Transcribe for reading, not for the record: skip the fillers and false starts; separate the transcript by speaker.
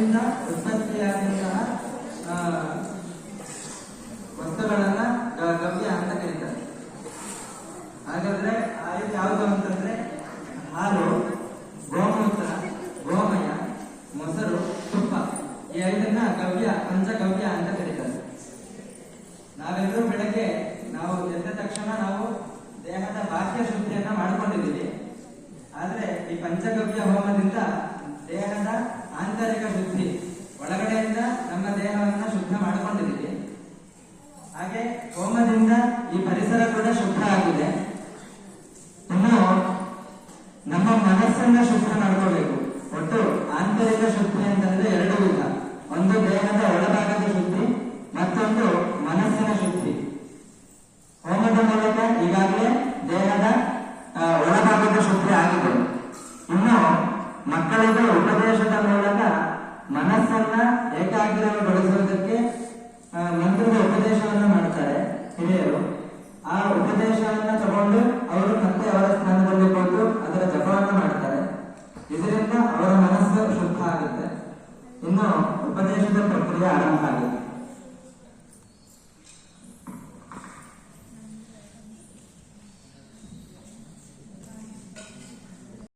Speaker 1: ಅದರಿಂದ ಉತ್ಪತ್ತಿಯಾದಂತಹ ವಸ್ತುಗಳನ್ನ ಗವ್ಯ ಅಂತ ಕರೀತಾರೆ. ಹಾಗಾದ್ರೆ ಆಯ್ತು ಯಾವುದು ಅಂತಂದ್ರೆ ಹಾಲು, ಗೋಮೂತ್ರ, ಗೋಮಯ, ಮೊಸರು, ತುಪ್ಪ, ಈ ಐದನ್ನ ಗವ್ಯ, ಪಂಚಗವ್ಯ ಅಂತ ಕರೀತಾರೆ. ನಾವೆಲ್ಲರೂ ಬೆಳಗ್ಗೆ ನಾವು ಎದ್ದ ತಕ್ಷಣ ನಾವು ದೇಹದ ಬಾಹ್ಯ ಶುದ್ಧಿಯನ್ನ ಮಾಡ್ಕೊಂಡಿದ್ದೀವಿ. ಆದ್ರೆ ಈ ಪಂಚಗವ್ಯ ಹೋಮದಿಂದ ದೇಹದ ಆಂತರಿಕ ಶುದ್ಧಿ, ಒಳಗಡೆಯಿಂದ ನಮ್ಮ ದೇಹವನ್ನ ಶುದ್ಧ ಮಾಡಿಕೊಂಡಿದ್ದೀವಿ. ಹಾಗೆ ಹೋಮದಿಂದ ಈ ಪರಿಸರ ಕೂಡ ಶುದ್ಧ ಆಗಿದೆ. ಇನ್ನು ನಮ್ಮ ಮನಸ್ಸನ್ನ ಶುದ್ಧ ಮಾಡ್ಕೋಬೇಕು. ಒಟ್ಟು ಆಂತರಿಕ ಶುದ್ಧಿ ಅಂತಂದ್ರೆ ಎರಡು ವಿಧ. ಒಂದು ದೇಹದ ಒಳಭಾಗದ ಶುದ್ಧಿ, ಮತ್ತೊಂದು ಮನಸ್ಸಿನ ಶುದ್ಧಿ. ಹೋಮದ ಮೂಲಕ ಈಗಾಗಲೇ ದೇಹದ ಒಳಭಾಗದ ಶುದ್ಧಿ ಆಗಿದೆ. ಇನ್ನು ಮಕ್ಕಳಿಗೆ ಉಪದೇಶದ ಮೂಲಕ ಮನಸ್ಸನ್ನ ಏಕಾಗ್ರಗೊಳಿಸುವುದಕ್ಕೆ ಮಂತ್ರದ ಉಪದೇಶವನ್ನ ಮಾಡ್ತಾರೆ ಹಿರಿಯರು. ಆ ಉಪದೇಶವನ್ನ ತಗೊಂಡು ಅವರು ಮತ್ತೆ ಅವರ ಸ್ಥಾನದಲ್ಲಿ ಕೊಟ್ಟು ಅದರ ಜಪವನ್ನ ಮಾಡ್ತಾರೆ. ಇದರಿಂದ ಅವರ ಮನಸ್ಸು ಶುದ್ಧ ಆಗುತ್ತೆ. ಇನ್ನು ಉಪದೇಶದ ಪ್ರಕ್ರಿಯೆ ಆರಂಭ ಆಗುತ್ತೆ.